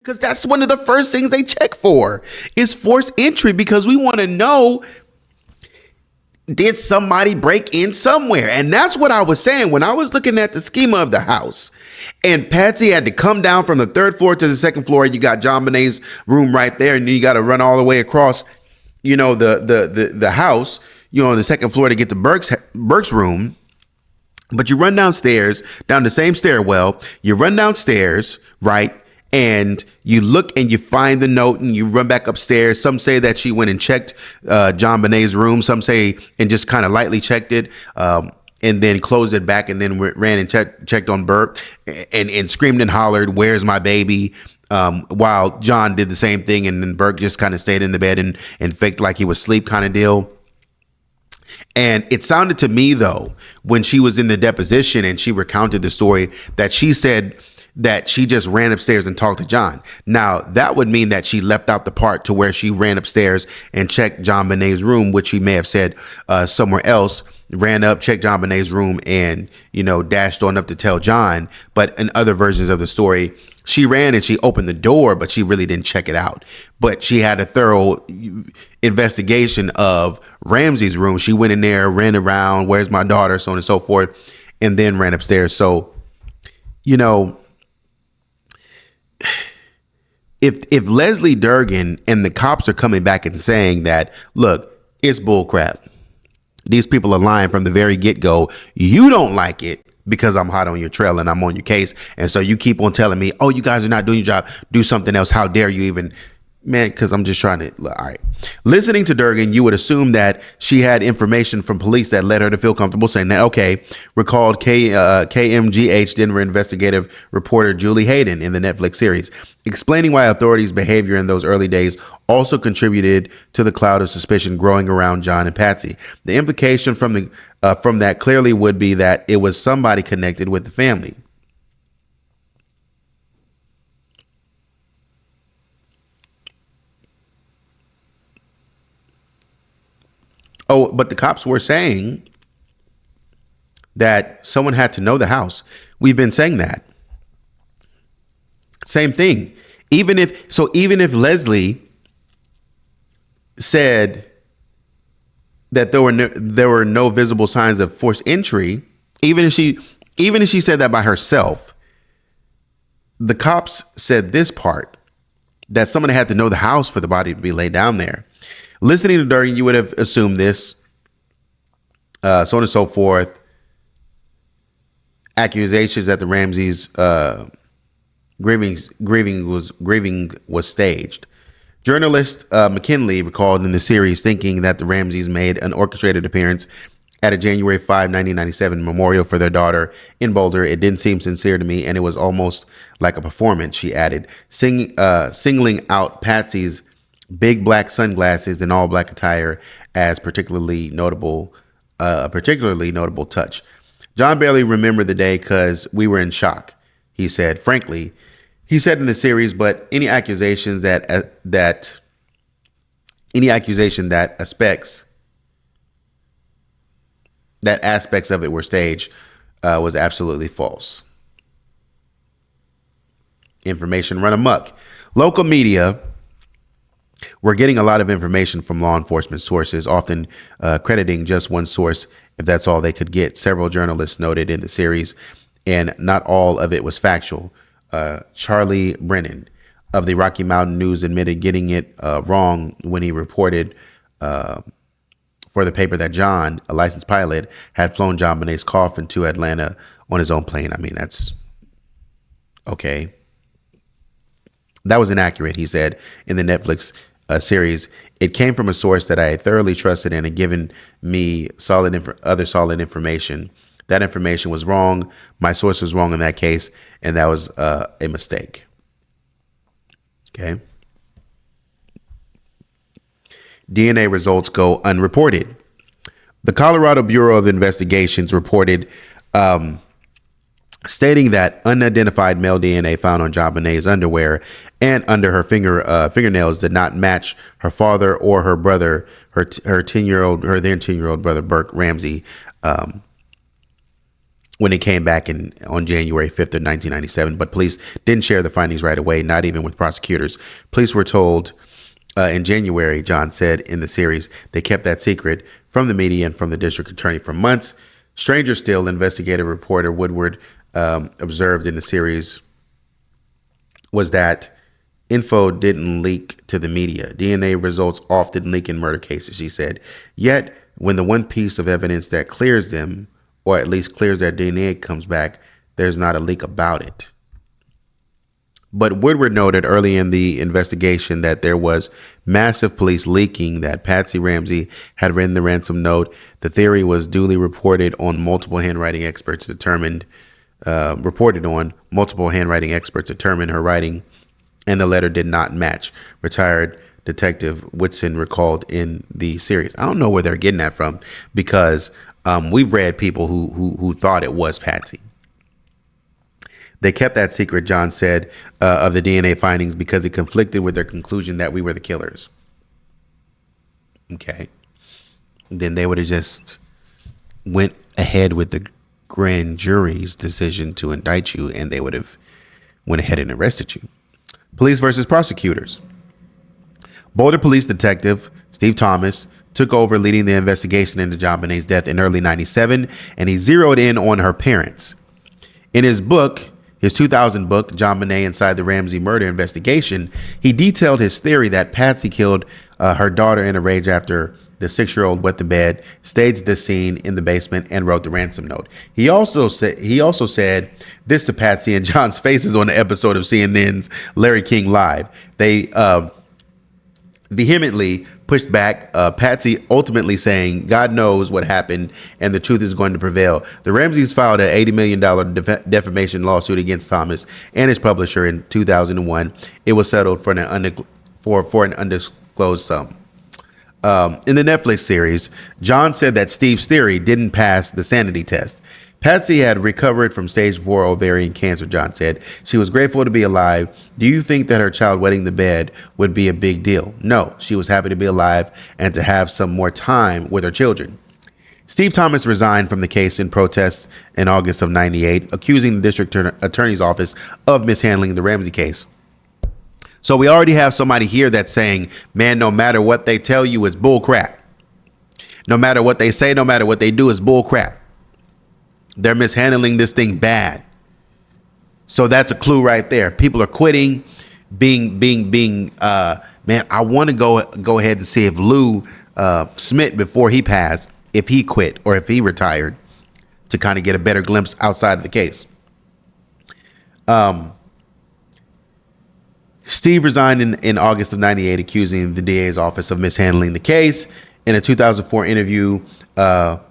because that's one of the first things they check for is forced entry, because we want to know, did somebody break in somewhere? And that's what I was saying when I was looking at the schema of the house. And Patsy had to come down from the third floor to the second floor. You got John Bonet's room right there, and then you got to run all the way across, the house, on the second floor to get to Burke's room. But you run downstairs, down the same stairwell. You run downstairs, right? And you look and you find the note and you run back upstairs. Some say that she went and checked John Bonet's room. Some say and just kind of lightly checked it and then closed it back and then ran and checked on Burke and screamed and hollered, "Where's my baby?" While John did the same thing, and then Burke just kind of stayed in the bed and faked like he was asleep kind of deal. And it sounded to me, though, when she was in the deposition and she recounted the story, that she said that she just ran upstairs and talked to John. Now, that would mean that she left out the part to where she ran upstairs and checked John Bonet's room, which she may have said somewhere else, ran up, checked John Bonet's room and, dashed on up to tell John. But in other versions of the story, she ran and she opened the door, but she really didn't check it out. But she had a thorough investigation of Ramsey's room. She went in there, ran around, "Where's my daughter?" so on and so forth, and then ran upstairs. So, if Leslie Durgan and the cops are coming back and saying that, look, it's bullcrap, these people are lying from the very get-go, you don't like it because I'm hot on your trail and I'm on your case, and so you keep on telling me, oh, you guys are not doing your job, do something else, how dare you even, man, because I'm just trying to, all right. Listening to Durgan, you would assume that she had information from police that led her to feel comfortable saying that, okay, recalled KMGH Denver investigative reporter Julie Hayden in the Netflix series, explaining why authorities' behavior in those early days also contributed to the cloud of suspicion growing around John and Patsy. The implication from that clearly would be that it was somebody connected with the family. Oh, but the cops were saying that someone had to know the house. We've been saying that. Same thing. Even if Leslie said that there were no visible signs of forced entry, even if she said that by herself, the cops said this part, that someone had to know the house for the body to be laid down there. Listening to Durgan, you would have assumed this, so on and so forth. Accusations that the Ramseys grieving was staged. Journalist McKinley recalled in the series thinking that the Ramseys made an orchestrated appearance at a January 5, 1997 memorial for their daughter in Boulder. "It didn't seem sincere to me, and it was almost like a performance," she added, singling out Patsy's big black sunglasses and all black attire as a particularly notable touch. "John barely remembered the day because we were in shock," he said. Frankly, he said in the series, but any accusation that aspects of it were staged was absolutely false. Information run amok. Local media were getting a lot of information from law enforcement sources, often crediting just one source if that's all they could get. Several journalists noted in the series, and not all of it was factual. Charlie Brennan of the Rocky Mountain News admitted getting it wrong when he reported for the paper that John, a licensed pilot, had flown John Bonet's coffin to Atlanta on his own plane. I mean, that's okay. That was inaccurate, he said in the Netflix series. "It came from a source that I thoroughly trusted and had given me other solid information. That information was wrong. My source was wrong in that case, and that was a mistake." Okay. DNA results go unreported. The Colorado Bureau of Investigations reported stating that unidentified male DNA found on John Bonet's underwear and under her fingernails did not match her father or her brother, her 10-year-old brother, Burke Ramsey, when it came back on January 5th of 1997. But police didn't share the findings right away, not even with prosecutors. Police were told in January, John said in the series, they kept that secret from the media and from the district attorney for months. Stranger still, investigative reporter Woodward observed in the series was that info didn't leak to the media. DNA results often leak in murder cases, she said. Yet, when the one piece of evidence that clears them, or at least clears their DNA, comes back, there's not a leak about it. But Woodward noted early in the investigation that there was massive police leaking that Patsy Ramsey had written the ransom note. The theory was duly reported on multiple handwriting experts determined her writing and the letter did not match. Retired Detective Whitson recalled in the series. I don't know where they're getting that from because we've read people who thought it was Patsy. They kept that secret, John said, of the DNA findings because it conflicted with their conclusion that we were the killers. Okay. Then they would have just went ahead with the grand jury's decision to indict you, and they would have went ahead and arrested you. Police versus prosecutors. Boulder Police Detective Steve Thomas took over leading the investigation into JonBenét's death in early 97, and he zeroed in on her parents. In his 2000 book, JonBenét Inside the Ramsey Murder Investigation, he detailed his theory that Patsy killed her daughter in a rage after the 6-year-old wet the bed, staged the scene in the basement, and wrote the ransom note. He also said this to Patsy and John's faces on the episode of CNN's Larry King Live. They vehemently pushed back, Patsy ultimately saying, God knows what happened and the truth is going to prevail. The Ramseys filed an $80 million defamation lawsuit against Thomas and his publisher in 2001. It was settled for an undisclosed sum. In the Netflix series, John said that Steve's theory didn't pass the sanity test. Patsy had recovered from stage 4 ovarian cancer, John said. She was grateful to be alive. Do you think that her child wetting the bed would be a big deal? No, she was happy to be alive and to have some more time with her children. Steve Thomas resigned from the case in protest in August of 98, accusing the district attorney's office of mishandling the Ramsey case. So we already have somebody here that's saying, man, no matter what they tell you, it's bull crap. No matter what they say, no matter what they do, it's bull crap. They're mishandling this thing bad. So that's a clue right there. People are quitting, man, I want to go ahead and see if Lou Smith, before he passed, if he quit or if he retired, to kind of get a better glimpse outside of the case. Steve resigned in August of 98, accusing the DA's office of mishandling the case. In a 2004 interview,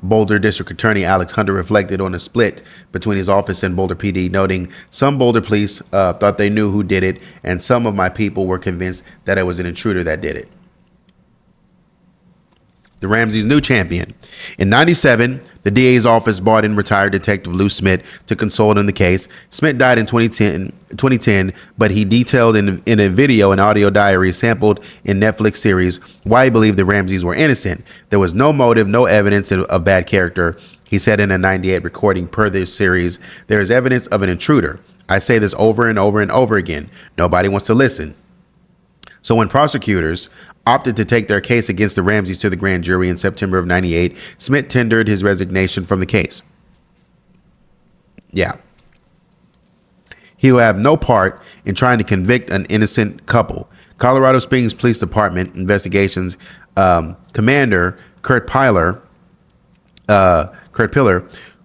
Boulder District Attorney Alex Hunter reflected on a split between his office and Boulder PD, noting some Boulder police thought they knew who did it, and some of my people were convinced that it was an intruder that did it. The Ramseys' new champion. In 97, the DA's office brought in retired Detective Lou Smith to consult on the case. Smith died in 2010, but he detailed in a video and audio diary sampled in Netflix series why he believed the Ramseys were innocent. There was no motive, no evidence of bad character. He said in a 98 recording per this series, there is evidence of an intruder. I say this over and over and over again. Nobody wants to listen. So when prosecutors opted to take their case against the Ramseys to the grand jury in September of 98, Smith tendered his resignation from the case. Yeah. He will have no part in trying to convict an innocent couple. Colorado Springs Police Department investigations commander Kurt Pillar,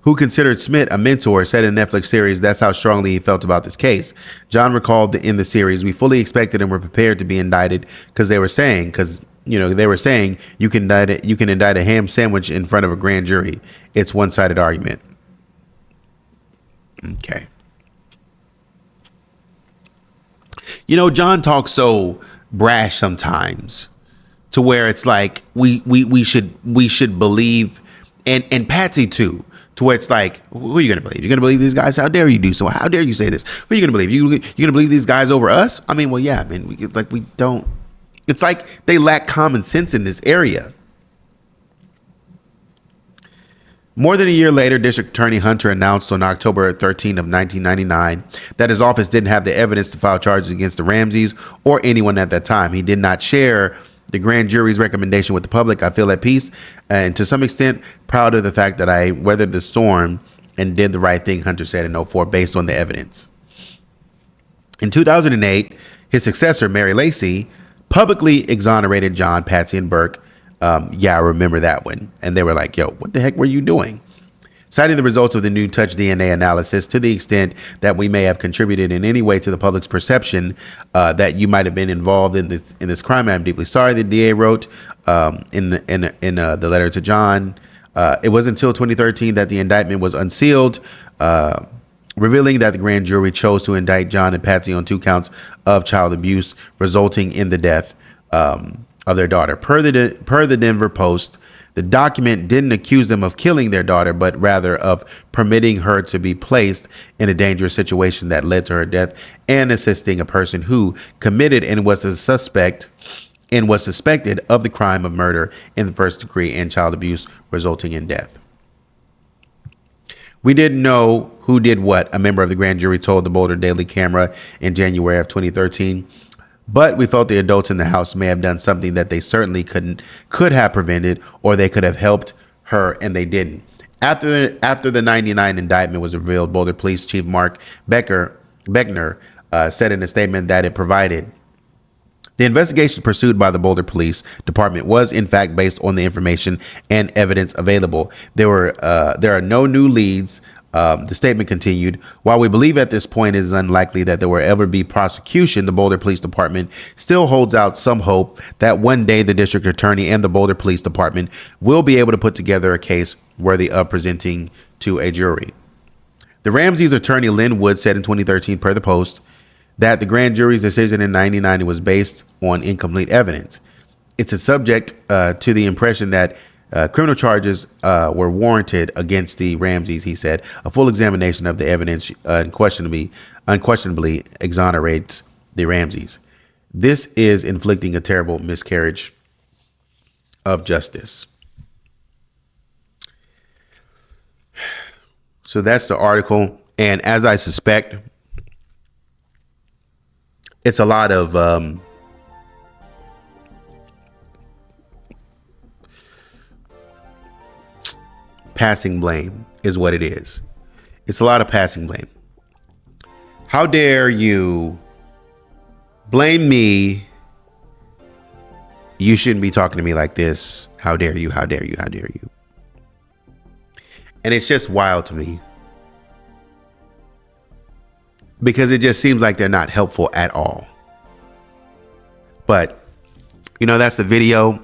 who considered Smith a mentor, said in Netflix series that's how strongly he felt about this case. John recalled in the series, we fully expected and were prepared to be indicted because they were saying you can indict a ham sandwich in front of a grand jury. It's one-sided argument. Okay. You know, John talks so brash sometimes to where it's like we should believe, and Patsy too. To where it's like, who are you going to believe? You're going to believe these guys? How dare you do so? How dare you say this? Who are you going to believe? You're going to believe these guys over us? I mean, well, yeah, I mean, we don't. It's like they lack common sense in this area. More than a year later, District Attorney Hunter announced on October 13 of 1999 that his office didn't have the evidence to file charges against the Ramseys or anyone at that time. He did not share the grand jury's recommendation with the public. I feel at peace and to some extent proud of the fact that I weathered the storm and did the right thing, Hunter said in 2004, based on the evidence. In 2008, his successor, Mary Lacy, publicly exonerated John, Patsy, and Burke. I remember that one. And they were like, yo, what the heck were you doing? Citing the results of the new touch DNA analysis to the extent that we may have contributed in any way to the public's perception that you might have been involved in this crime, I'm deeply sorry, the DA wrote in the letter to John. It wasn't until 2013 that the indictment was unsealed, revealing that the grand jury chose to indict John and Patsy on 2 counts of child abuse, resulting in the death of their daughter. Per the Denver Post, the document didn't accuse them of killing their daughter, but rather of permitting her to be placed in a dangerous situation that led to her death and assisting a person who committed and was suspected of the crime of murder in the first degree and child abuse resulting in death. We didn't know who did what, a member of the grand jury told the Boulder Daily Camera in January of 2013. But we felt the adults in the house may have done something that they certainly could have prevented, or they could have helped her, and they didn't. After the 99 indictment was revealed, Boulder Police Chief Mark Beckner said in a statement that it provided the investigation pursued by the Boulder Police Department was, in fact, based on the information and evidence available. There are no new leads. The statement continued, while we believe at this point it is unlikely that there will ever be prosecution, the Boulder Police Department still holds out some hope that one day the district attorney and the Boulder Police Department will be able to put together a case worthy of presenting to a jury. The Ramseys' attorney, Lynn Wood, said in 2013, per the Post, that the grand jury's decision in 1990 was based on incomplete evidence. It's a subject to the impression that criminal charges were warranted against the Ramseys, he said. A full examination of the evidence unquestionably exonerates the Ramseys. This is inflicting a terrible miscarriage of justice. So that's the article. And as I suspect, it's a lot of passing blame is what it is. It's a lot of passing blame. How dare you blame me? You shouldn't be talking to me like this. How dare you? How dare you? How dare you? And it's just wild to me because it just seems like they're not helpful at all. But, that's the video.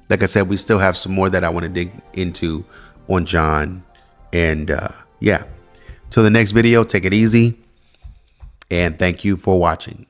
Like I said, we still have some more that I want to dig into on John. And till the next video, take it easy. And thank you for watching.